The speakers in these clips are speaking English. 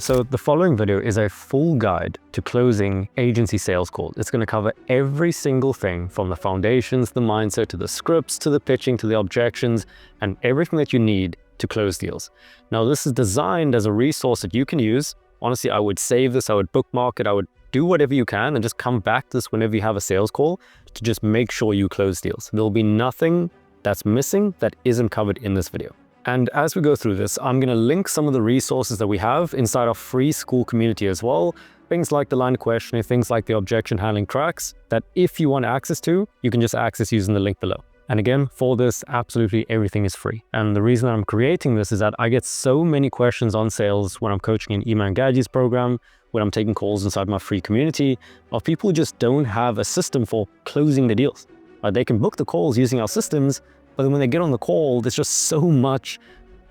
So the following video is a full guide to closing agency sales calls. It's going to cover every single thing from the foundations, the mindset, to the scripts, to the pitching, to the objections, and everything that you need to close deals. Now, this is designed as a resource that you can use. Honestly, I would save this, I would bookmark it, I would do whatever you can and just come back to this whenever you have a sales call to just make sure you close deals. There'll be nothing that's missing that isn't covered in this video. And as we go through this, I'm going to link some of the resources that we have inside our free school community as well. Things like the line of questioning, things like the objection handling tracks that if you want access to, you can just access using the link below. And again, for this, absolutely everything is free. And the reason I'm creating this is that I get so many questions on sales when I'm coaching an Email Gadgets program, when I'm taking calls inside my free community, of people who just don't have a system for closing the deals. They can book the calls using our systems, but then when they get on the call, there's just so much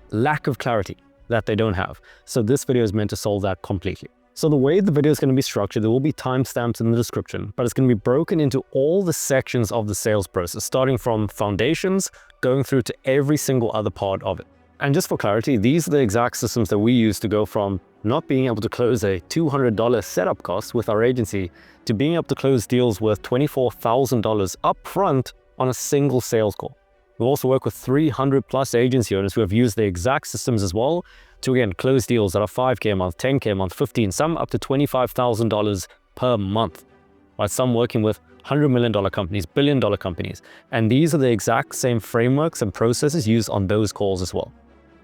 lack of clarity that they don't have. So this video is meant to solve that completely. So the way the video is going to be structured, there will be timestamps in the description, but it's going to be broken into all the sections of the sales process, starting from foundations, going through to every single other part of it. And just for clarity, these are the exact systems that we use to go from not being able to close a $200 setup cost with our agency to being able to close deals worth $24,000 upfront on a single sales call. We also work with 300 plus agency owners who have used the exact systems as well to, again, close deals that are $5K a month, $10K a month, $15, some up to $25,000 per month. Right? Some working with $100 million companies, $1 billion companies. And these are the exact same frameworks and processes used on those calls as well.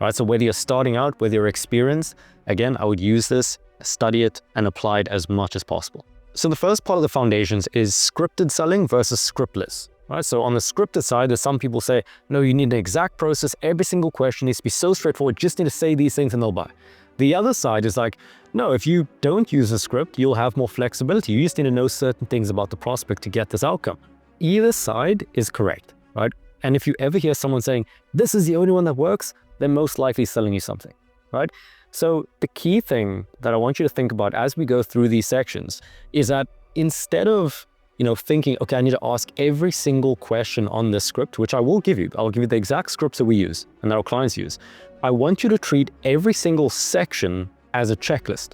Right? So whether you're starting out, whether you're experienced, again, I would use this, study it, and apply it as much as possible. So the first part of the foundations is scripted selling versus scriptless. Right? So on the scripted side, there's some people say, no, you need an exact process. Every single question needs to be so straightforward. Just need to say these things and they'll buy. The other side is like, no, if you don't use a script, you'll have more flexibility. You just need to know certain things about the prospect to get this outcome. Either side is correct, right? And if you ever hear someone saying, this is the only one that works, they're most likely selling you something, right? So the key thing that I want you to think about as we go through these sections is that instead of thinking, okay, I need to ask every single question on this script, which I will give you. I'll give you the exact scripts that we use and that our clients use. I want you to treat every single section as a checklist.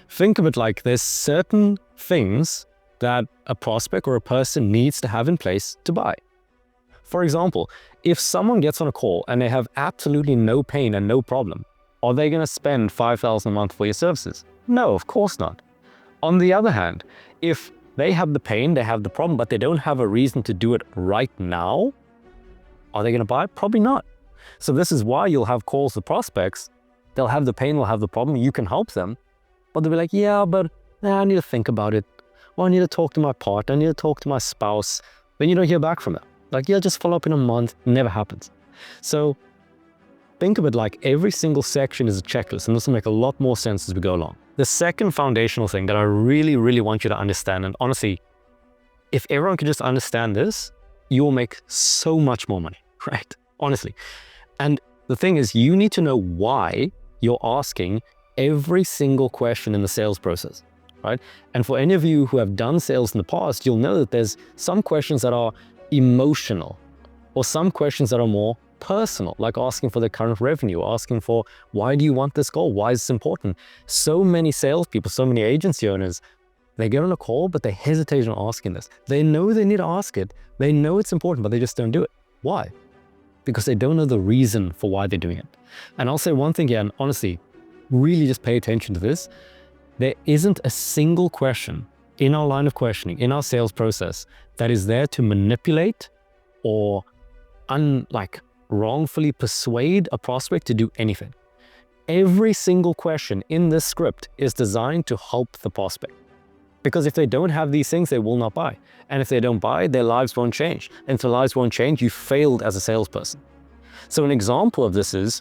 Think of it like there's certain things that a prospect or a person needs to have in place to buy. For example, if someone gets on a call and they have absolutely no pain and no problem, are they going to spend $5,000 a month for your services? No, of course not. On the other hand, if they have the pain, they have the problem, but they don't have a reason to do it right now, are they going to buy? Probably not. So this is why you'll have calls with prospects. They'll have the pain, they'll have the problem. You can help them, but they'll be like, yeah, but I need to think about it. Well, I need to talk to my partner. I need to talk to my spouse. Then you don't hear back from them. Like, yeah, just follow up in a month. Never happens. So think of it like every single section is a checklist, and this will make a lot more sense as we go along. The second foundational thing that I really, really want you to understand, and honestly, if everyone could just understand this, you will make so much more money, right? Honestly. And the thing is, you need to know why you're asking every single question in the sales process, right? And for any of you who have done sales in the past, you'll know that there's some questions that are emotional, or some questions that are more personal, like asking for the current revenue, asking for why do you want this goal? Why is this important? So many salespeople, so many agency owners, they get on a call, but they hesitate on asking this. They know they need to ask it. They know it's important, but they just don't do it. Why? Because they don't know the reason for why they're doing it. And I'll say one thing here, and honestly, really just pay attention to this. There isn't a single question in our line of questioning, in our sales process, that is there to manipulate or wrongfully persuade a prospect to do anything. Every single question in this script is designed to help the prospect. Because if they don't have these things, they will not buy. And if they don't buy, their lives won't change. And if their lives won't change, you failed as a salesperson. So an example of this is,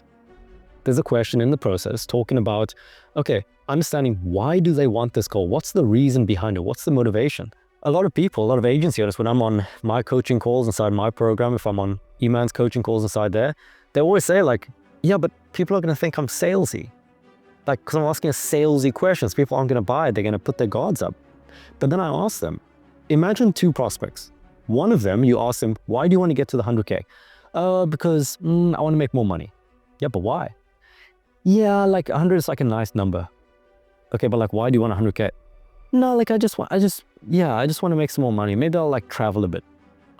there's a question in the process talking about, okay, understanding why do they want this call? What's the reason behind it? What's the motivation? A lot of people, a lot of agency owners, when I'm on my coaching calls inside my program, if I'm on Eman's coaching calls inside there, they always say like, yeah, but people are going to think I'm salesy. Like, because I'm asking salesy questions, people aren't going to buy it. They're going to put their guards up. But then I ask them, imagine two prospects. One of them, you ask them, why do you want to get to the 100K? Because I want to make more money. Yeah, but why? Yeah, like 100 is like a nice number. Okay, but like, why do you want 100K? No, like, I just want to make some more money. Maybe I'll like travel a bit.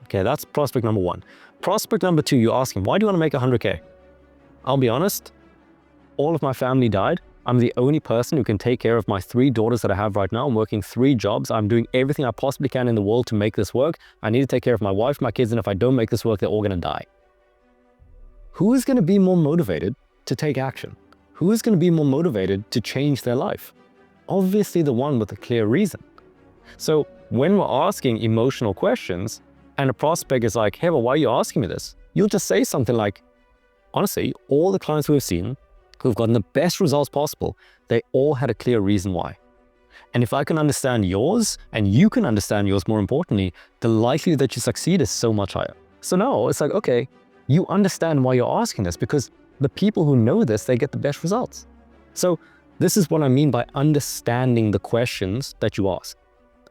Okay, that's prospect number one. Prospect number two, you ask him, why do you want to make 100K? I'll be honest, all of my family died. I'm the only person who can take care of my 3 daughters that I have right now. I'm working 3 jobs. I'm doing everything I possibly can in the world to make this work. I need to take care of my wife, my kids, and if I don't make this work, they're all gonna die. Who is gonna be more motivated to take action? Who is gonna be more motivated to change their life? Obviously the one with a clear reason. So when we're asking emotional questions and a prospect is like, hey, well, why are you asking me this? You'll just say something like, honestly, all the clients we've seen who've gotten the best results possible, they all had a clear reason why. And if I can understand yours, and you can understand yours more importantly, the likelihood that you succeed is so much higher. So now it's like, okay, you understand why you're asking this, because the people who know this, they get the best results. So this is what I mean by understanding the questions that you ask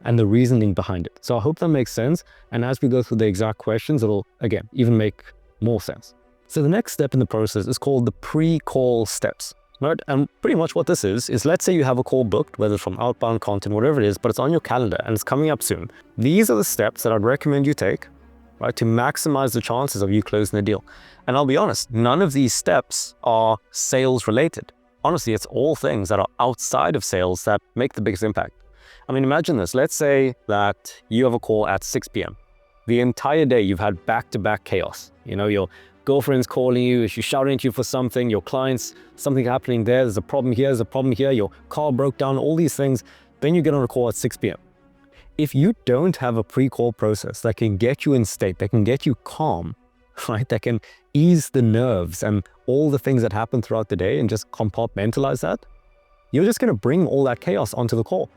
and the reasoning behind it. So I hope that makes sense. And as we go through the exact questions, it'll, again, even make more sense. So the next step in the process is called the pre-call steps, right? And pretty much what this is let's say you have a call booked, whether from outbound content, whatever it is, but it's on your calendar and it's coming up soon. These are the steps that I'd recommend you take, right, to maximize the chances of you closing the deal. And I'll be honest, none of these steps are sales related. Honestly, it's all things that are outside of sales that make the biggest impact. I mean, imagine this. Let's say that you have a call at 6 p.m. The entire day you've had back-to-back chaos. You know, your girlfriend's calling you, she's shouting at you for something, your clients, something happening there's a problem here, there's a problem here, your car broke down, all these things. Then you get on a call at 6 p.m. If you don't have a pre-call process that can get you in state, that can get you calm, right, that can ease the nerves and all the things that happen throughout the day and just compartmentalize that, you're just going to bring all that chaos onto the call.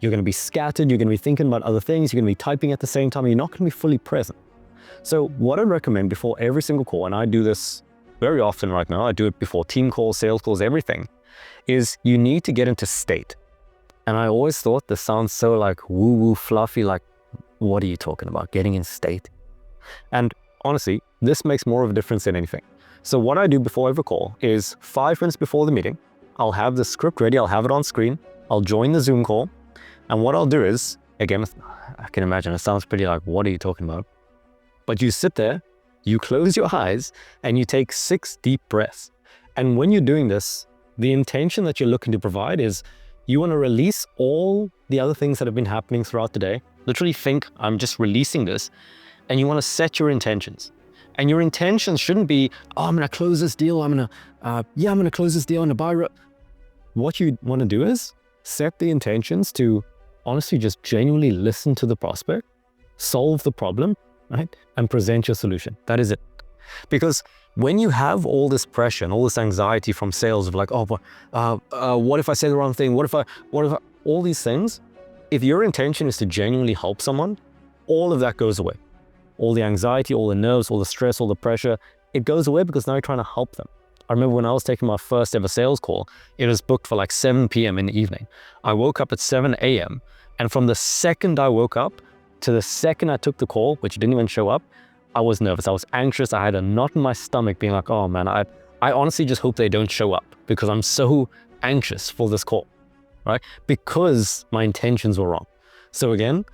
You're going to be scattered, you're going to be thinking about other things, you're going to be typing at the same time, and you're not going to be fully present. So what I recommend before every single call, and I do this very often right now, I do it before team calls, sales calls, everything, is you need to get into state. And I always thought this sounds so like woo-woo fluffy, like, what are you talking about, getting in state? And honestly, this makes more of a difference than anything. So what I do before every call is 5 minutes before the meeting, I'll have the script ready, I'll have it on screen, I'll join the Zoom call, and what I'll do is, again, I can imagine it sounds pretty like, what are you talking about? But you sit there, you close your eyes, and you take 6 deep breaths. And when you're doing this, the intention that you're looking to provide is you want to release all the other things that have been happening throughout the day. Literally think, I'm just releasing this. And you want to set your intentions. And your intentions shouldn't be, oh, I'm going to close this deal. I'm going to close this deal on a buy. What you want to do is set the intentions to honestly just genuinely listen to the prospect, solve the problem, right? And present your solution. That is it. Because when you have all this pressure and all this anxiety from sales of like, oh, what if I say the wrong thing? What if I, all these things, if your intention is to genuinely help someone, all of that goes away. All the anxiety, all the nerves, all the stress, all the pressure, it goes away because now you're trying to help them. I remember when I was taking my first ever sales call, it was booked for like 7 p.m. in the evening. I woke up at 7 a.m. and from the second I woke up to the second I took the call, which didn't even show up, I was nervous. I was anxious. I had a knot in my stomach being like, oh man, I honestly just hope they don't show up because I'm so anxious for this call, right? Because my intentions were wrong. So again,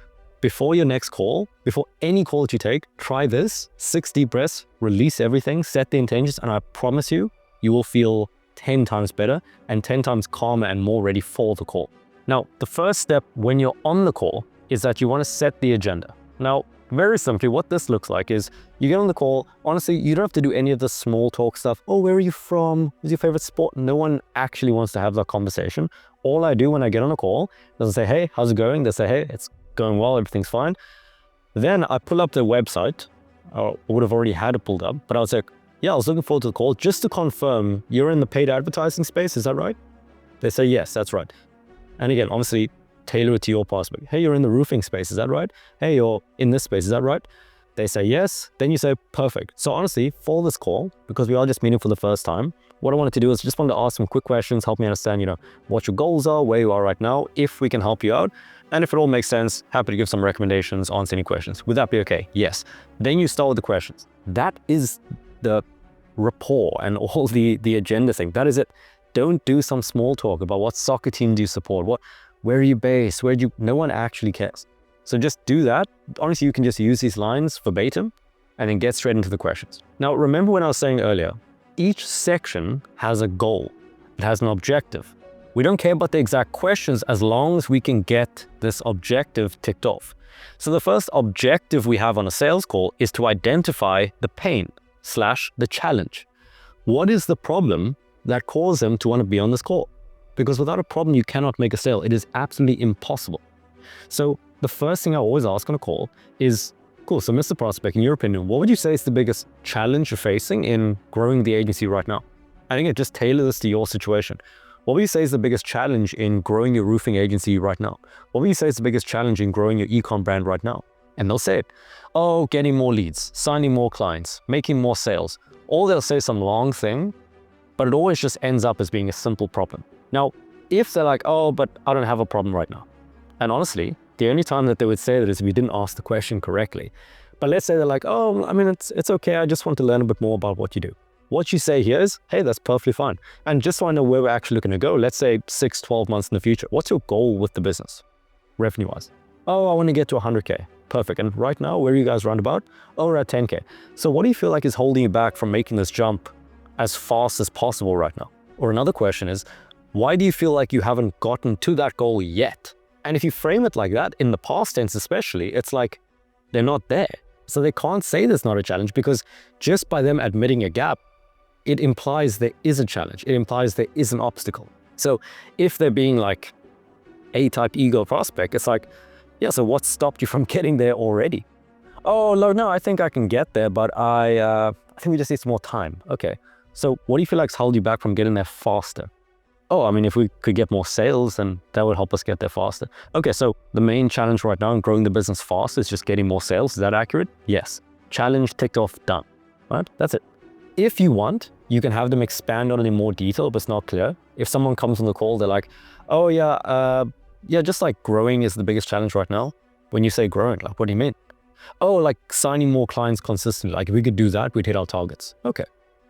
before your next call, before any call that you take, try this, 6 deep breaths, release everything, set the intentions, and I promise you, you will feel 10 times better and 10 times calmer and more ready for the call. Now, the first step when you're on the call is that you want to set the agenda. Now, very simply, what this looks like is you get on the call. Honestly, you don't have to do any of the small talk stuff. Oh, where are you from? What's your favorite sport? No one actually wants to have that conversation. All I do when I get on a call is I say, hey, how's it going? They say, hey, it's going well, everything's fine. Then I pull up the website. I would have already had it pulled up, but I was like, yeah, I was looking forward to the call just to confirm you're in the paid advertising space, is that right? They say, yes, that's right. And again, obviously, tailor it to your prospect. Hey, you're in the roofing space, is that right? Hey, you're in this space, is that right? They say yes, then you say perfect. So honestly, for this call, because we are just meeting for the first time, what I wanted to do is just wanted to ask some quick questions, help me understand, what your goals are, where you are right now, if we can help you out. And if it all makes sense, happy to give some recommendations, answer any questions. Would that be okay? Yes. Then you start with the questions. That is the rapport and all the agenda thing. That is it. Don't do some small talk about what soccer team do you support, where are you based, no one actually cares. So just do that. Honestly, you can just use these lines verbatim and then get straight into the questions. Now, remember when I was saying earlier, each section has a goal. It has an objective. We don't care about the exact questions as long as we can get this objective ticked off. So the first objective we have on a sales call is to identify the pain / the challenge. What is the problem that caused them to want to be on this call? Because without a problem, you cannot make a sale. It is absolutely impossible. So the first thing I always ask on a call is, cool, so Mr. Prospect, in your opinion, what would you say is the biggest challenge you're facing in growing the agency right now? I think just tailor this to your situation. What would you say is the biggest challenge in growing your roofing agency right now? What would you say is the biggest challenge in growing your e-com brand right now? And they'll say it. Oh, getting more leads, signing more clients, making more sales. Or they'll say some long thing, but it always just ends up as being a simple problem. Now, if they're like, oh, but I don't have a problem right now. And honestly, the only time that they would say that is if you didn't ask the question correctly. But let's say they're like, oh, I mean, it's okay. I just want to learn a bit more about what you do. What you say here is, hey, that's perfectly fine. And just so I know where we're actually looking to go, let's say 6, 12 months in the future, what's your goal with the business, revenue-wise? Oh, I want to get to 100K. Perfect. And right now, where are you guys roundabout? Oh, we're at 10K. So what do you feel like is holding you back from making this jump as fast as possible right now? Or another question is, why do you feel like you haven't gotten to that goal yet? And if you frame it like that, in the past tense especially, it's like they're not there. So they can't say there's not a challenge because just by them admitting a gap, it implies there is a challenge. It implies there is an obstacle. So if they're being like A-type ego prospect, it's like, yeah, so what stopped you from getting there already? Oh, no, I think I can get there, but I think we just need some more time. Okay, so what do you feel like's held you back from getting there faster? Oh, I mean, if we could get more sales, then that would help us get there faster. Okay, so the main challenge right now in growing the business fast is just getting more sales. Is that accurate? Yes. Challenge ticked off, done. Right? That's it. If you want, you can have them expand on it in more detail, but it's not clear. If someone comes on the call, they're like, oh yeah, just like growing is the biggest challenge right now. When you say growing, like, what do you mean? Oh, like signing more clients consistently. Like if we could do that, we'd hit our targets. Okay.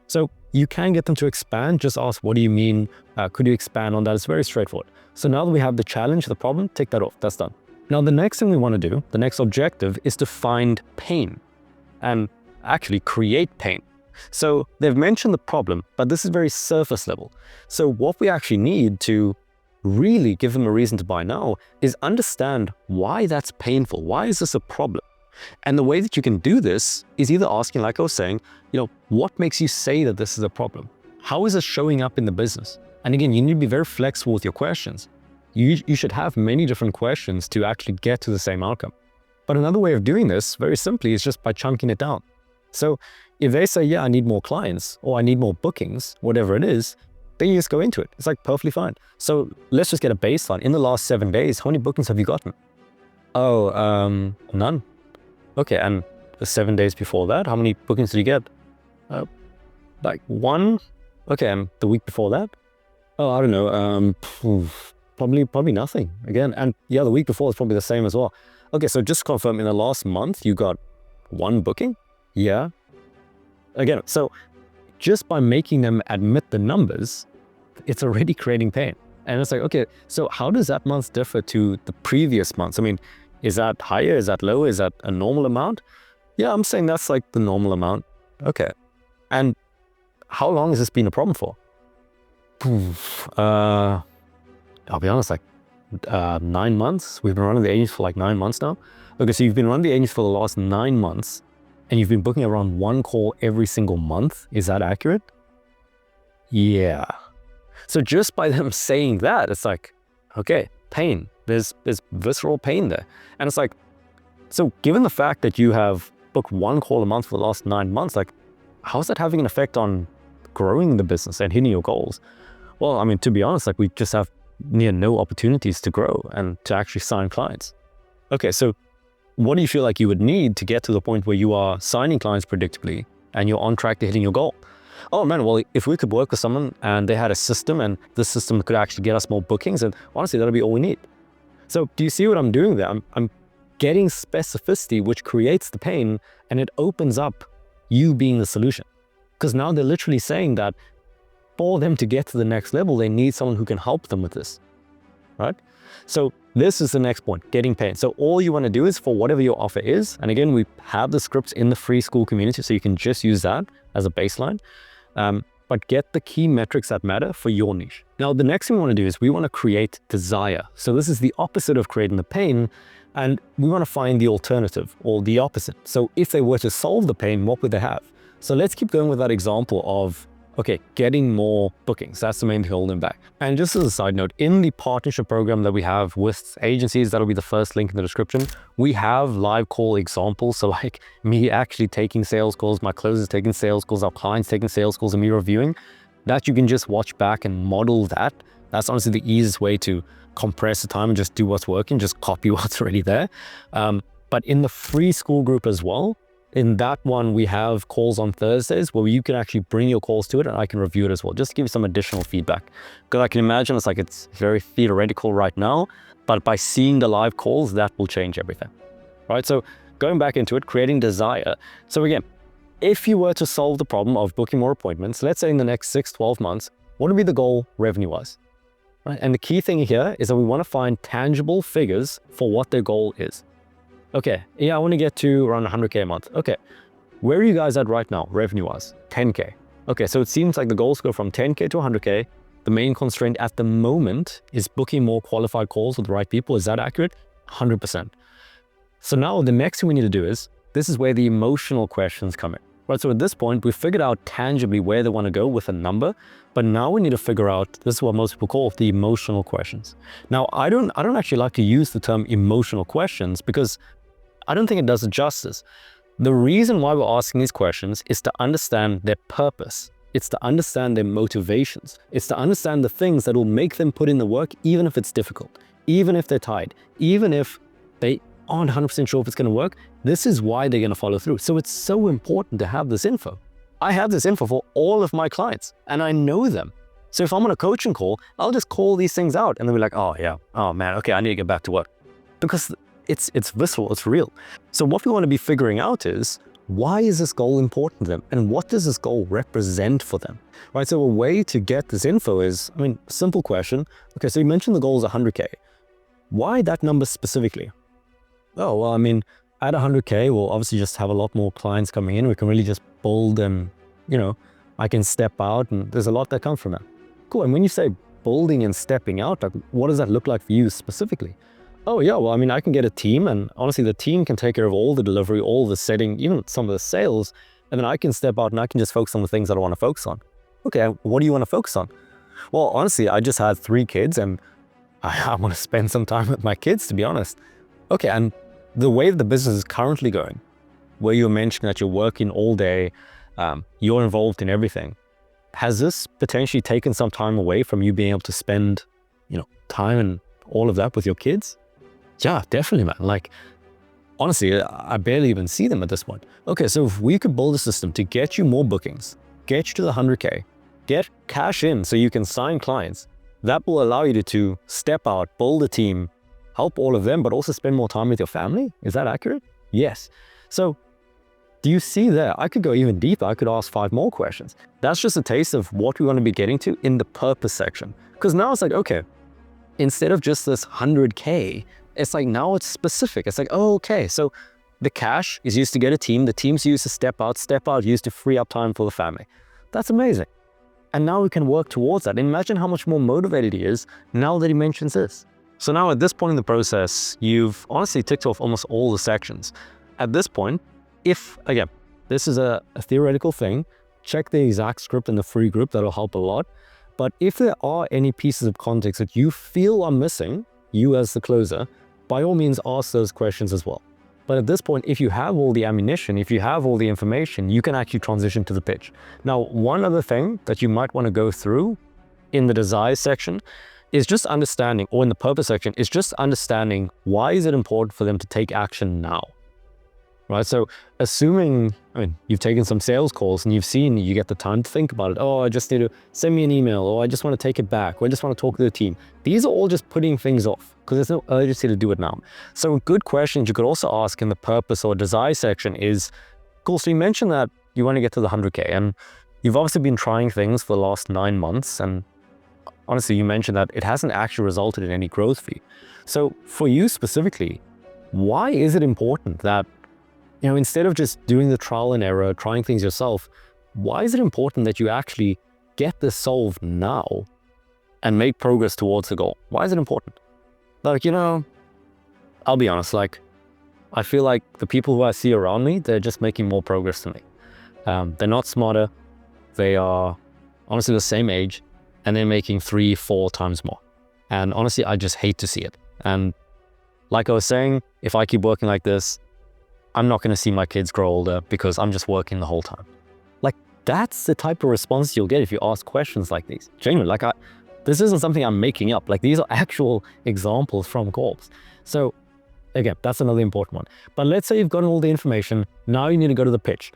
So you can get them to expand. Just ask, what do you mean? Could you expand on that? It's very straightforward. So now that we have the challenge, the problem, tick that off. That's done. Now, the next thing we want to do, the next objective is to find pain and actually create pain. So they've mentioned the problem, but this is very surface level. So what we actually need to really give them a reason to buy now is understand why that's painful. Why is this a problem? And the way that you can do this is either asking, like I was saying, what makes you say that this is a problem? How is it showing up in the business? And again, you need to be very flexible with your questions. You should have many different questions to actually get to the same outcome. But another way of doing this, very simply, is just by chunking it down. So if they say, yeah, I need more clients or I need more bookings, whatever it is, then you just go into it. It's like perfectly fine. So let's just get a baseline. In the last 7 days, how many bookings have you gotten? Oh, none. Okay, and the 7 days before that, how many bookings did you get? Like 1. Okay, and the week before that? Oh, I don't know. Probably nothing again. And yeah, the week before is probably the same as well. Okay, so just confirm, in the last month, you got 1 booking? Yeah. Again, so just by making them admit the numbers, it's already creating pain. And it's like, okay, so how does that month differ to the previous months? I mean, is that higher? Is that lower? Is that a normal amount? Yeah, I'm saying that's like the normal amount. Okay. And how long has this been a problem for? I'll be honest, like 9 months. We've been running the agency for like 9 months now. Okay, so you've been running the agency for the last 9 months and you've been booking around 1 call every single month. Is that accurate? Yeah. So just by them saying that, it's like, okay, pain. There's visceral pain there. And it's like, so given the fact that you have booked 1 call a month for the last 9 months, like, how is that having an effect on growing the business and hitting your goals? Well, I mean, to be honest, like, we just have near no opportunities to grow and to actually sign clients. Okay, so what do you feel like you would need to get to the point where you are signing clients predictably and you're on track to hitting your goal? Oh man, well, if we could work with someone and they had a system and this system could actually get us more bookings, and honestly, that'll be all we need. So do you see what I'm doing there? I'm getting specificity, which creates the pain, and it opens up you being the solution. Because now they're literally saying that for them to get to the next level, they need someone who can help them with this, right? So this is the next point, getting paid. So all you want to do is for whatever your offer is, and again, we have the scripts in the free school community, so you can just use that as a baseline, but get the key metrics that matter for your niche. Now, the next thing we want to do is we want to create desire. So this is the opposite of creating the pain, and we want to find the alternative or the opposite. So if they were to solve the pain, what would they have? So let's keep going with that example of, okay, getting more bookings. That's the main thing holding back. And just as a side note, in the partnership program that we have with agencies, that'll be the first link in the description, we have live call examples. So like me actually taking sales calls, my closers taking sales calls, our clients taking sales calls, and me reviewing, that you can just watch back and model that. That's honestly the easiest way to compress the time and just do what's working, just copy what's already there. But in the free school group as well, in that one, we have calls on Thursdays where you can actually bring your calls to it and I can review it as well, just to give you some additional feedback. Because I can imagine it's very theoretical right now, but by seeing the live calls, that will change everything, right? So going back into it, creating desire. So again, if you were to solve the problem of booking more appointments, let's say in the next 6-12 months, what would be the goal revenue-wise? Right? And the key thing here is that we want to find tangible figures for what their goal is. Okay, yeah, I want to get to around 100K a month. Okay, where are you guys at right now, revenue-wise? 10K. Okay, so it seems like the goals go from 10K to 100K. The main constraint at the moment is booking more qualified calls with the right people. Is that accurate? 100%. So now the next thing we need to do is, this is where the emotional questions come in. Right, so at this point, we've figured out tangibly where they want to go with a number, but now we need to figure out, this is what most people call the emotional questions. Now, I don't actually like to use the term emotional questions because I don't think it does it justice. The reason why we're asking these questions is to understand their purpose. It's to understand their motivations. It's to understand the things that will make them put in the work, even if it's difficult, even if they're tired, even if they aren't 100% sure if it's going to work. This is why they're going to follow through. So it's so important to have this info. I have this info for all of my clients and I know them. So if I'm on a coaching call, I'll just call these things out and they'll be like, oh yeah, oh man, okay, I need to get back to work. Because it's visceral, it's real. So what we want to be figuring out is, why is this goal important to them? And what does this goal represent for them? Right, so a way to get this info is, simple question. Okay, so you mentioned the goal is 100K. Why that number specifically? Oh, well, at 100K, we'll obviously just have a lot more clients coming in. We can really just build and, I can step out and there's a lot that comes from that. Cool, and when you say building and stepping out, like, what does that look like for you specifically? Oh yeah, well, I can get a team and honestly, the team can take care of all the delivery, all the setting, even some of the sales, and then I can step out and I can just focus on the things that I want to focus on. Okay, what do you want to focus on? Well, honestly, I just had 3 kids and I want to spend some time with my kids, to be honest. Okay, and the way the business is currently going, where you mentioned that you're working all day, you're involved in everything, has this potentially taken some time away from you being able to spend, time and all of that with your kids? Yeah, definitely, man. Like, honestly, I barely even see them at this point. Okay, so if we could build a system to get you more bookings, get you to the 100K, get cash in so you can sign clients, that will allow you to step out, build a team, help all of them, but also spend more time with your family. Is that accurate? Yes. So do you see there? I could go even deeper. I could ask 5 more questions. That's just a taste of what we want to be getting to in the purpose section. Because now it's like, okay, instead of just this 100K, it's like now it's specific. It's like, oh, okay, so the cash is used to get a team. The team's used to step out used to free up time for the family. That's amazing. And now we can work towards that. Imagine how much more motivated he is now that he mentions this. So now at this point in the process, you've honestly ticked off almost all the sections. At this point, if, again, this is a theoretical thing, check the exact script in the free group. That'll help a lot. But if there are any pieces of context that you feel are missing, you as the closer, by all means ask those questions as well. But at this point, if you have all the ammunition, if you have all the information, you can actually transition to the pitch. Now, one other thing that you might want to go through in the desire section is just understanding, or in the purpose section, is just understanding why is it important for them to take action now, right? So assuming, you've taken some sales calls and you've seen, you get the time to think about it. Oh, I just need to send me an email, or I just want to take it back, or I just want to talk to the team. These are all just putting things off because there's no urgency to do it now. So good questions you could also ask in the purpose or desire section is, cool, so you mentioned that you want to get to the 100K, and You've obviously been trying things for the last 9 months, and honestly, you mentioned that it hasn't actually resulted in any growth for you. So for you specifically, why is it important that, instead of just doing the trial and error, trying things yourself, why is it important that you actually get this solved now and make progress towards the goal? Why is it important? Like, I'll be honest, I feel like the people who I see around me, they're just making more progress than me. They're not smarter. They are honestly the same age, and they're making 3-4 times more. And honestly, I just hate to see it. And like I was saying, if I keep working like this, I'm not going to see my kids grow older because I'm just working the whole time. That's the type of response you'll get if you ask questions like these. Genuinely, this isn't something I'm making up. These are actual examples from corps. So again, that's another important one. But let's say you've gotten all the information. Now you need to go to the pitch.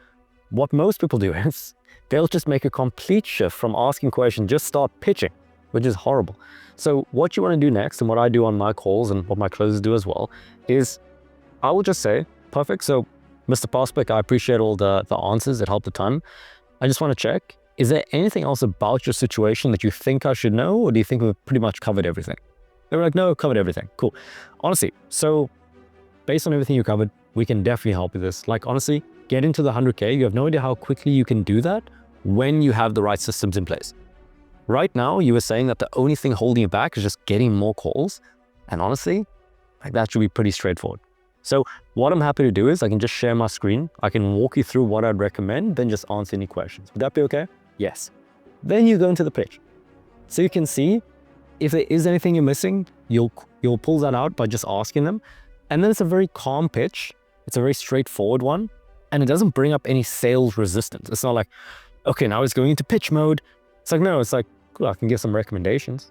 What most people do is they'll just make a complete shift from asking questions, just start pitching, which is horrible. So what you want to do next, and what I do on my calls and what my closers do as well, is I will just say, perfect. So Mr. Prospect, I appreciate all the answers. It helped a ton. I just want to check, is there anything else about your situation that you think I should know, or do you think we've pretty much covered everything? They were like, no, covered everything. Cool. Honestly, so based on everything you covered, we can definitely help with this. Honestly, get into the 100K. You have no idea how quickly you can do that when you have the right systems in place. Right now, you were saying that the only thing holding you back is just getting more calls. And honestly, that should be pretty straightforward. So what I'm happy to do is I can just share my screen. I can walk you through what I'd recommend, then just answer any questions. Would that be okay? Yes. Then you go into the pitch. So you can see if there is anything you're missing, you'll pull that out by just asking them. And then it's a very calm pitch. It's a very straightforward one. And it doesn't bring up any sales resistance. It's not like, okay, now it's going into pitch mode. It's like, no, it's like, cool, I can give some recommendations.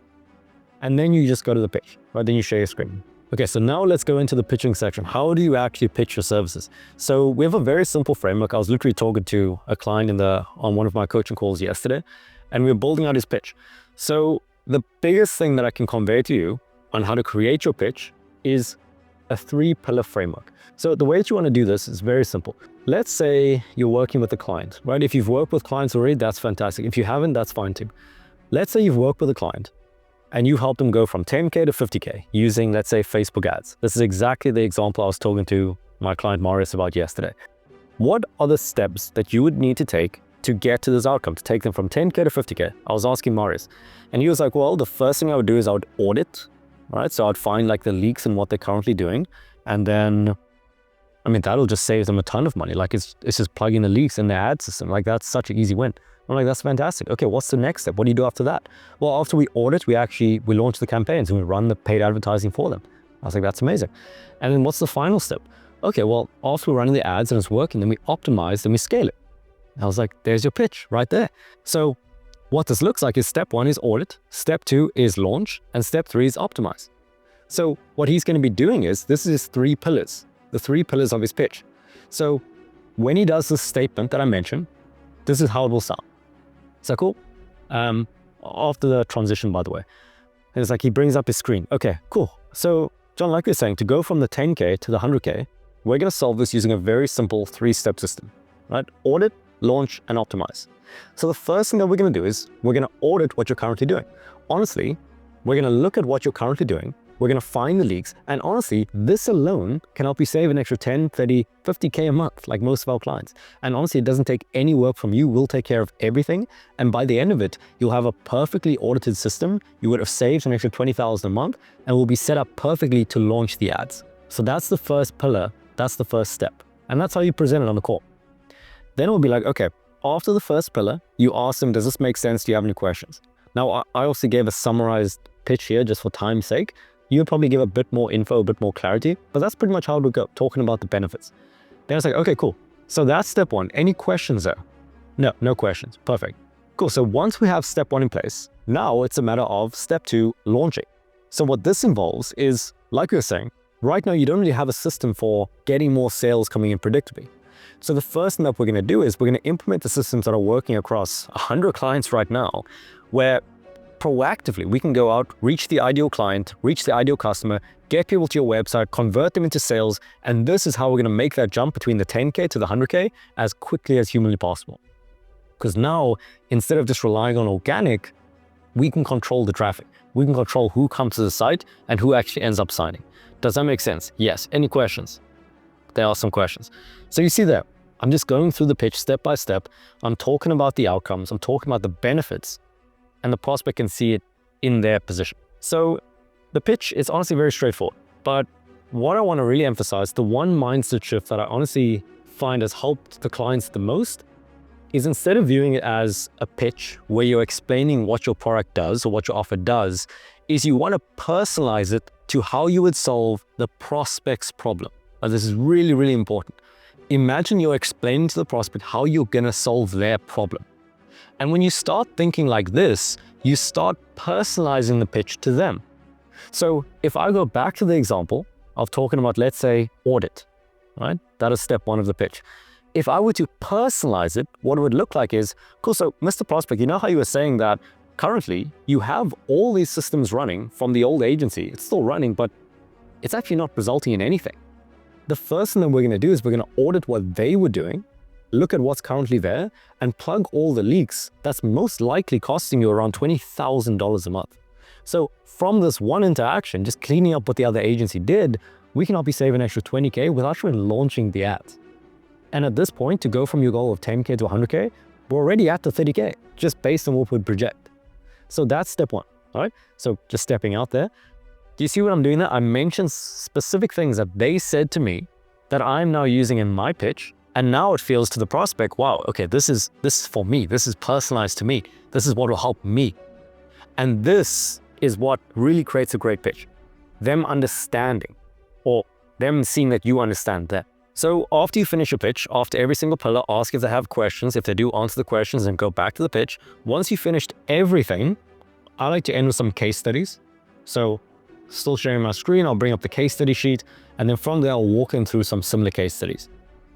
And then you just go to the pitch, right? Then you share your screen. Okay, so now let's go into the pitching section. How do you actually pitch your services? So we have a very simple framework. I was literally talking to a client on one of my coaching calls yesterday, and we were building out his pitch. So the biggest thing that I can convey to you on how to create your pitch is a 3-pillar framework. So the way that you want to do this is very simple. Let's say you're working with a client, right? If you've worked with clients already, that's fantastic. If you haven't, that's fine too. Let's say you've worked with a client and you help them go from 10K to 50K using, let's say, Facebook ads. This is exactly the example I was talking to my client Marius about yesterday. What are the steps that you would need to take to get to this outcome, to take them from 10K to 50K? I was asking Marius, and he was like, well, the first thing I would do is I would audit, right? So I'd find the leaks and what they're currently doing. And then, that'll just save them a ton of money. It's just plugging the leaks in the ad system. That's such an easy win. I'm like, that's fantastic. Okay, what's the next step? What do you do after that? Well, after we audit, we launch the campaigns and we run the paid advertising for them. I was like, that's amazing. And then what's the final step? Okay, well, after we're running the ads and it's working, then we optimize, then we scale it. I was like, there's your pitch right there. So what this looks like is step 1 is audit, step 2 is launch, and step 3 is optimize. So what he's going to be doing is, this is his 3 pillars, the 3 pillars of his pitch. So when he does this statement that I mentioned, this is how it will sound. Is that cool? After the transition, by the way. And it's like he brings up his screen. Okay, cool. So John, like we were saying, to go from the 10K to the 100K, we're going to solve this using a very simple 3-step system, right? Audit, launch, and optimize. So the first thing that we're going to do is we're going to audit what you're currently doing. Honestly, we're going to look at what you're currently doing. We're going to find the leaks. And honestly, this alone can help you save an extra 10, 30, 50K a month, like most of our clients. And honestly, it doesn't take any work from you. We'll take care of everything. And by the end of it, you'll have a perfectly audited system. You would have saved an extra 20,000 a month and will be set up perfectly to launch the ads. So that's the first pillar. That's the first step. And that's how you present it on the call. Then it will be like, okay, after the first pillar, you ask them, does this make sense? Do you have any questions? Now, I also gave a summarized pitch here just for time's sake. You would probably give a bit more info, a bit more clarity, but that's pretty much how it would go, talking about the benefits. Then it's like, okay, cool. So that's step 1. Any questions there? No questions. Perfect. Cool. So once we have step 1 in place, now it's a matter of step 2, launching. So what this involves is, like we were saying, right now you don't really have a system for getting more sales coming in predictably. So the first thing that we're going to do is we're going to implement the systems that are working across 100 clients right now, where proactively we can go out, reach the ideal client, reach the ideal customer, get people to your website, convert them into sales, and this is how we're going to make that jump between the 10K to the 100K as quickly as humanly possible. Because now, instead of just relying on organic, we can control the traffic. We can control who comes to the site and who actually ends up signing. Does that make sense? Yes. Any questions? There are some questions. So you see there, I'm just going through the pitch step by step. I'm talking about the outcomes. I'm talking about the benefits, and the prospect can see it in their position. So the pitch is honestly very straightforward. But what I want to really emphasize, the one mindset shift that I honestly find has helped the clients the most, is instead of viewing it as a pitch where you're explaining what your product does or what your offer does, is you want to personalize it to how you would solve the prospect's problem. Now, this is really, really important. Imagine you're explaining to the prospect how you're going to solve their problem. And when you start thinking like this, you start personalizing the pitch to them. So if I go back to the example of talking about, let's say, audit, right? That is step one of the pitch. If I were to personalize it, what it would look like is, cool, so Mr. Prospect, you know how you were saying that currently you have all these systems running from the old agency. It's still running, but it's actually not resulting in anything. The first thing that we're going to do is we're going to audit what they were doing, look at what's currently there, and plug all the leaks. That's most likely costing you around $20,000 a month. So from this one interaction, just cleaning up what the other agency did, we can help you save an extra $20K without even launching the ads. And at this point, to go from your goal of $10K to $100K, we're already at the $30K, just based on what we project. So that's step one, all right? So just stepping out there. Do you see what I'm doing there? I mentioned specific things that they said to me that I'm now using in my pitch. And now it feels to the prospect, wow, okay, this is for me. This is personalized to me. This is what will help me. And this is what really creates a great pitch. Them understanding, or them seeing that you understand them. So after you finish your pitch, after every single pillar, ask if they have questions. If they do, answer the questions and go back to the pitch. Once you've finished everything, I like to end with some case studies. So still sharing my screen, I'll bring up the case study sheet, and then from there, I'll walk in through some similar case studies.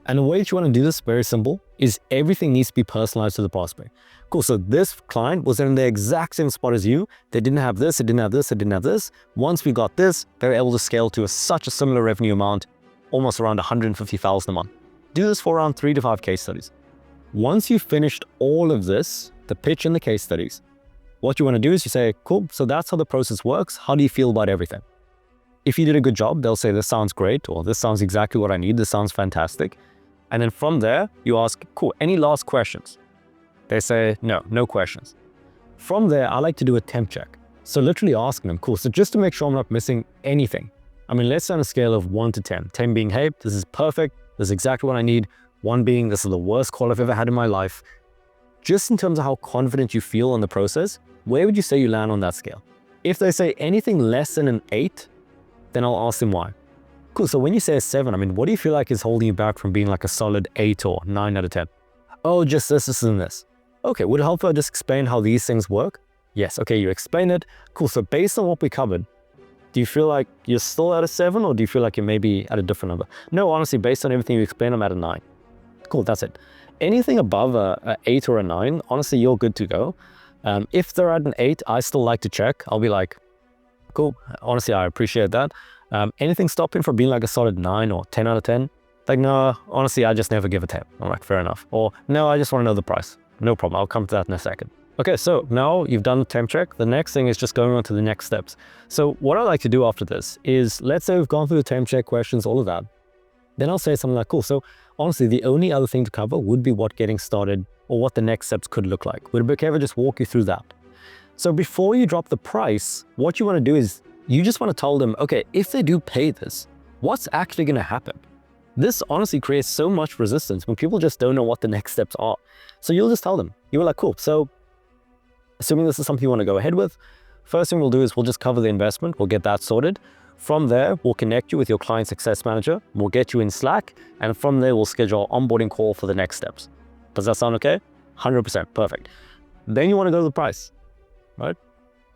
And the way that you want to do this, very simple, is everything needs to be personalized to the prospect. Cool, so this client was in the exact same spot as you. They didn't have this, they didn't have this, they didn't have this. Once we got this, they were able to scale to such a similar revenue amount, almost around $150,000 a month. Do this for around 3 to 5 case studies. Once you've finished all of this, the pitch and the case studies, what you want to do is you say, cool, so that's how the process works. How do you feel about everything? If you did a good job, they'll say, this sounds great, or this sounds exactly what I need. This sounds fantastic. And then from there, you ask, cool, any last questions? They say, no, no questions. From there, I like to do a temp check. So literally asking them, cool, so just to make sure I'm not missing anything. I mean, let's say on a scale of 1 to 10, 10 being, hey, this is perfect. This is exactly what I need. 1 being, this is the worst call I've ever had in my life. Just in terms of how confident you feel on the process, where would you say you land on that scale? If they say anything less than an 8, then I'll ask them why. Cool, so when you say a 7, I mean, what do you feel like is holding you back from being like a solid 8 or 9 out of 10? Oh, just this, and this. Okay, would it help if I just explain how these things work? Yes, okay, you explain it. Cool, so based on what we covered, do you feel like you're still at a 7, or do you feel like you're maybe at a different number? No, honestly, based on everything you explained, I'm at a 9. Cool, that's it. Anything above a 8 or a 9, honestly, you're good to go. If they're at an 8, I still like to check. I'll be like, cool, honestly, I appreciate that. Anything stopping from being like a solid 9 or 10 out of 10? Like, no, honestly, I just never give a 10. I'm like, fair enough. Or, no, I just want to know the price. No problem, I'll come to that in a second. Okay, so now you've done the temp check. The next thing is just going on to the next steps. So what I like to do after this is, let's say we've gone through the temp check questions, all of that. Then I'll say something like, cool, so honestly, the only other thing to cover would be what getting started or what the next steps could look like. Would it be okay if I just walk you through that? So before you drop the price, what you want to do is you just want to tell them, okay, if they do pay this, what's actually going to happen? This honestly creates so much resistance when people just don't know what the next steps are. So you'll just tell them, you were like, cool, so assuming this is something you want to go ahead with, first thing we'll do is we'll just cover the investment. We'll get that sorted. From there, we'll connect you with your client success manager. We'll get you in Slack. And from there, we'll schedule an onboarding call for the next steps. Does that sound okay? 100%, perfect. Then you want to go to the price, right?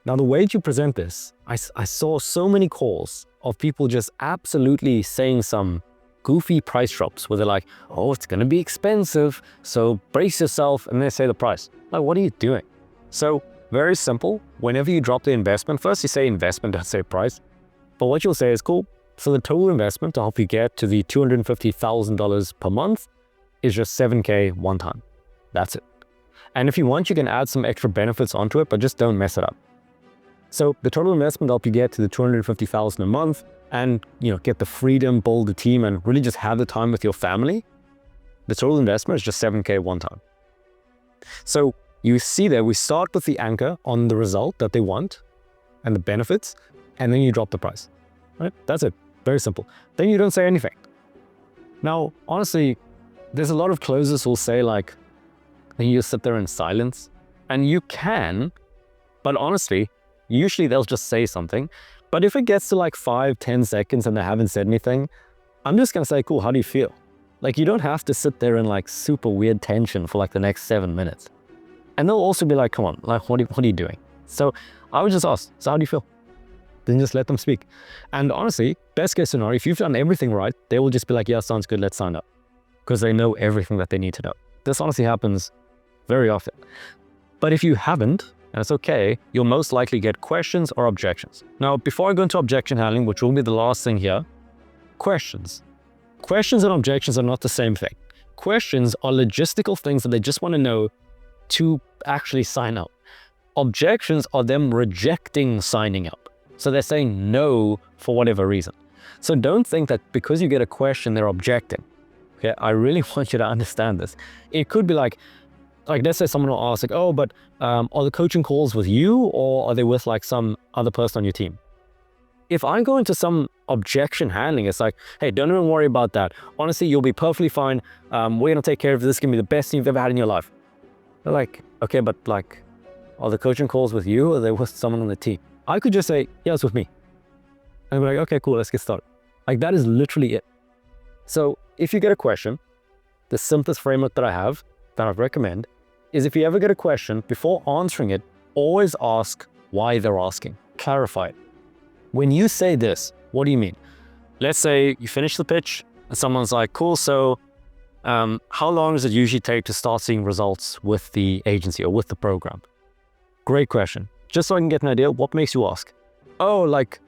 Now, the way that you present this, I saw so many calls of people just absolutely saying some goofy price drops where they're like, oh, it's going to be expensive, so brace yourself, and they say the price. Like, what are you doing? So very simple. Whenever you drop the investment, first you say investment, don't say price. But what you'll say is, cool, so the total investment to help you get to the $250,000 per month is just $7K one time. That's it. And if you want, you can add some extra benefits onto it, but just don't mess it up. So the total investment help you get to the $250,000 a month and, get the freedom, build the team, and really just have the time with your family. The total investment is just $7K one time. So you see there, we start with the anchor on the result that they want and the benefits, and then you drop the price, right? That's it. Very simple. Then you don't say anything. Now, honestly, there's a lot of closers who'll say like, then you just sit there in silence, and you can, but honestly, usually they'll just say something. But if it gets to like 5-10 seconds and they haven't said anything, I'm just gonna say, cool, how do you feel? Like, you don't have to sit there in like super weird tension for like the next 7 minutes. And they'll also be like, come on, like, what are you doing? So I would just ask, so how do you feel? Then just let them speak. And honestly, best case scenario, if you've done everything right, they will just be like, yeah, sounds good, let's sign up. Because they know everything that they need to know. This honestly happens very often. But if you haven't, and it's okay, you'll most likely get questions or objections. Now, before I go into objection handling, which will be the last thing here, questions. Questions and objections are not the same thing. Questions are logistical things that they just want to know to actually sign up. Objections are them rejecting signing up. So they're saying no for whatever reason. So don't think that because you get a question, they're objecting. Okay, I really want you to understand this. It could be like let's say someone will ask like, oh, but are the coaching calls with you or are they with like some other person on your team? If I go into some objection handling, it's like, hey, don't even worry about that. Honestly, you'll be perfectly fine. We're gonna take care of this. It's gonna be the best thing you've ever had in your life. They're like, okay, but like, are the coaching calls with you or are they with someone on the team? I could just say, yeah, it's with me. And I'd be like, okay, cool, let's get started. Like, that is literally it. So if you get a question, the simplest framework that I have, that I recommend, is if you ever get a question, before answering it, always ask why they're asking. Clarify it. When you say this, what do you mean? Let's say you finish the pitch and someone's like, cool, so how long does it usually take to start seeing results with the agency or with the program? Great question. Just so I can get an idea, what makes you ask? Oh, like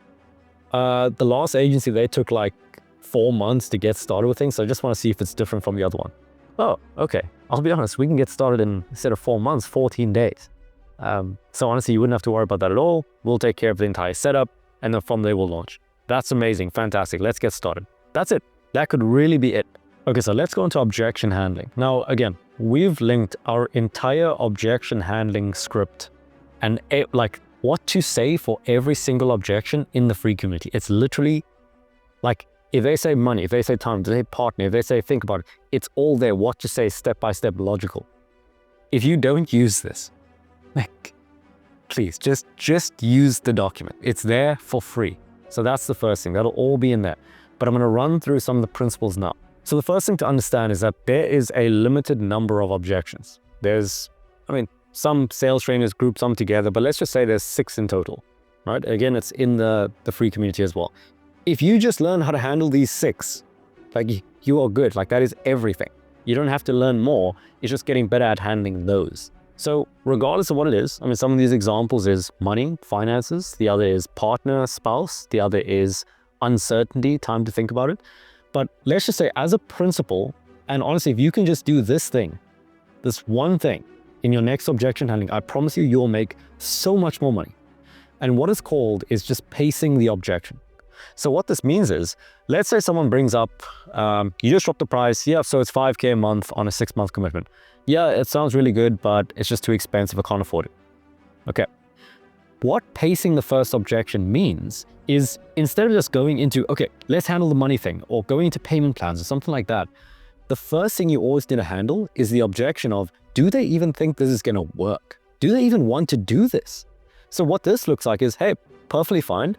the last agency, they took like 4 months to get started with things. So I just want to see if it's different from the other one. Oh, okay. I'll be honest, we can get started in, instead of 4 months, 14 days. So honestly, you wouldn't have to worry about that at all. We'll take care of the entire setup and then from there we'll launch. That's amazing. Fantastic. Let's get started. That's it. That could really be it. Okay, so let's go into objection handling. Now, again, we've linked our entire objection handling script and like what to say for every single objection in the free community. It's literally like, if they say money, if they say time, if they say partner, if they say think about it, it's all there. What to say, step by step, logical. If you don't use this, like, please just use the document. It's there for free. So that's the first thing. That'll all be in there. But I'm going to run through some of the principles now. So the first thing to understand is that there is a limited number of objections. Some sales trainers group some together, but let's just say there's 6 in total, right? Again, it's in the free community as well. If you just learn how to handle these 6, like, you are good. Like, that is everything. You don't have to learn more. It's just getting better at handling those. So regardless of what it is, some of these examples is money, finances. The other is partner, spouse. The other is uncertainty, time to think about it. But let's just say as a principle, and honestly, if you can just do this thing, this one thing in your next objection handling, I promise you, you'll make so much more money. And what it's called is just pacing the objection. So what this means is, let's say someone brings up, you just dropped the price. Yeah, so it's 5K a month on a 6-month commitment. Yeah, it sounds really good, but it's just too expensive. I can't afford it. Okay. What pacing the first objection means is, instead of just going into, okay, let's handle the money thing, or going into payment plans or something like that, the first thing you always need to handle is the objection of, do they even think this is going to work? Do they even want to do this? So what this looks like is, hey, perfectly fine.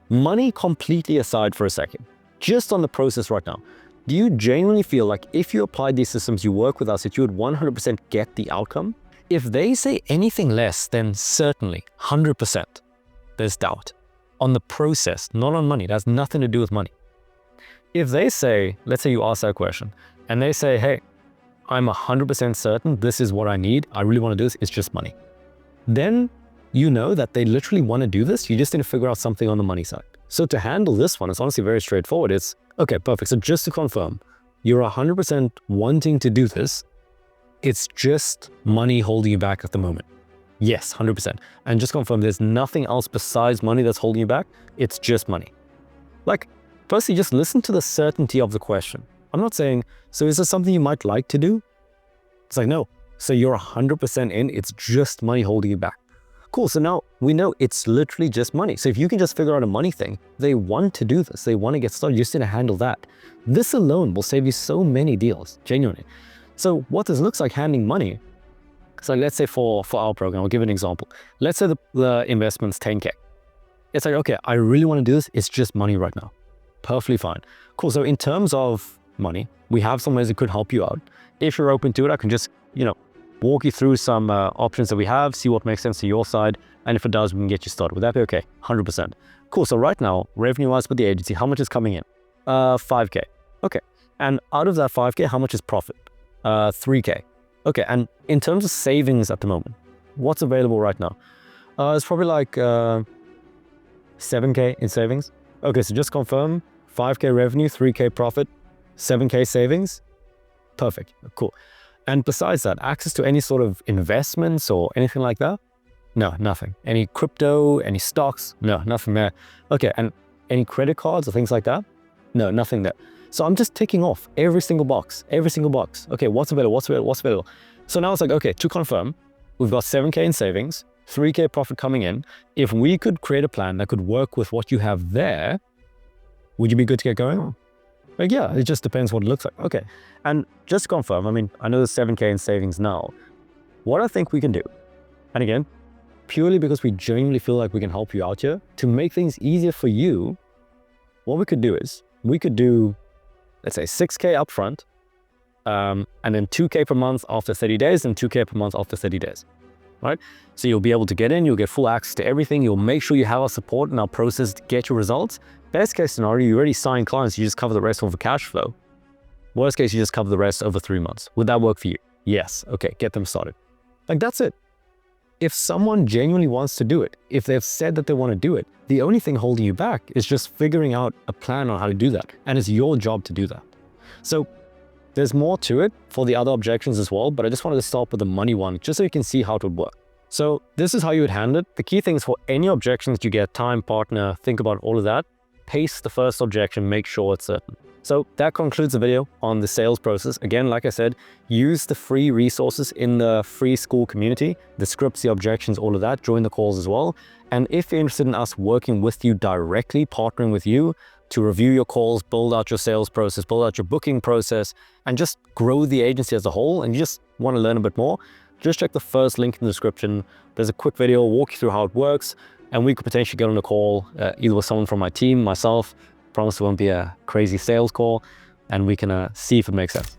Money completely aside for a second, just on the process right now. Do you genuinely feel like if you applied these systems, you work with us, that you would 100% get the outcome? If they say anything less, then certainly 100% there's doubt on the process, not on money. That has nothing to do with money. If they say, let's say you ask that question and they say, hey, I'm 100% certain this is what I need. I really want to do this. It's just money. Then you know that they literally want to do this. You just need to figure out something on the money side. So to handle this one, it's honestly very straightforward. It's, okay, perfect. So just to confirm, you're 100% wanting to do this. it's just money holding you back at the moment. Yes, 100%. And just confirm there's nothing else besides money that's holding you back. It's just money. Like, firstly, just listen to the certainty of the question. I'm not saying, so is this something you might like to do? It's like, no. So you're 100% in, it's just money holding you back. Cool, so now we know it's literally just money. So if you can just figure out a money thing, they want to do this, they want to get started, you just need to handle that. This alone will save you so many deals, genuinely. So what this looks like handling money, so let's say for our program, I'll give an example. Let's say the investment's 10K. It's like, okay, I really want to do this, it's just money right now. Perfectly fine. Cool, so in terms of money, we have some ways that could help you out. If you're open to it, I can just, walk you through some options that we have, see what makes sense to your side, and if it does, we can get you started. Would that be okay? 100%. Cool, so right now, revenue-wise with the agency, how much is coming in? 5K. Okay, and out of that 5K, how much is profit? 3K. Okay, and in terms of savings at the moment, what's available right now? It's probably like 7K in savings. Okay, so just confirm, 5K revenue, 3K profit, 7K savings. Perfect, cool. And besides that, access to any sort of investments or anything like that? No, nothing. Any crypto, any stocks? No, nothing there. Okay, and any credit cards or things like that? No, nothing there. So I'm just ticking off every single box. Okay, what's available? So now it's like, okay, to confirm, we've got 7K in savings, 3K profit coming in. If we could create a plan that could work with what you have there, would you be good to get going? Like, yeah, it just depends what it looks like. Okay, and just to confirm, I mean, I know there's 7K in savings now. What I think we can do, and again, purely because we genuinely feel like we can help you out here, to make things easier for you, what we could do is, we could do, let's say 6K upfront, and then 2K per month after 30 days and 2K per month after 30 days, right? So you'll be able to get in, you'll get full access to everything, you'll make sure you have our support and our process to get your results. Best case scenario, you already signed clients, you just cover the rest over cash flow. Worst case, you just cover the rest over 3 months. Would that work for you? Yes. Okay, get them started. Like, that's it. If someone genuinely wants to do it, if they've said that they want to do it, the only thing holding you back is just figuring out a plan on how to do that. And it's your job to do that. So there's more to it for the other objections as well, but I just wanted to start with the money one, just so you can see how it would work. So this is how you would handle it. The key things for any objections you get, time, partner, think about all of that. Pace the first objection, make sure it's certain. So that concludes the video on the sales process. Again, like I said, use the free resources in the free school community, the scripts, the objections, all of that, join the calls as well. And if you're interested in us working with you directly, partnering with you to review your calls, build out your sales process, build out your booking process, and just grow the agency as a whole, and you just want to learn a bit more, just check the first link in the description. There's a quick video, walk you through how it works, and we could potentially get on a call, either with someone from my team, myself. Promise it won't be a crazy sales call, and we can see if it makes sense.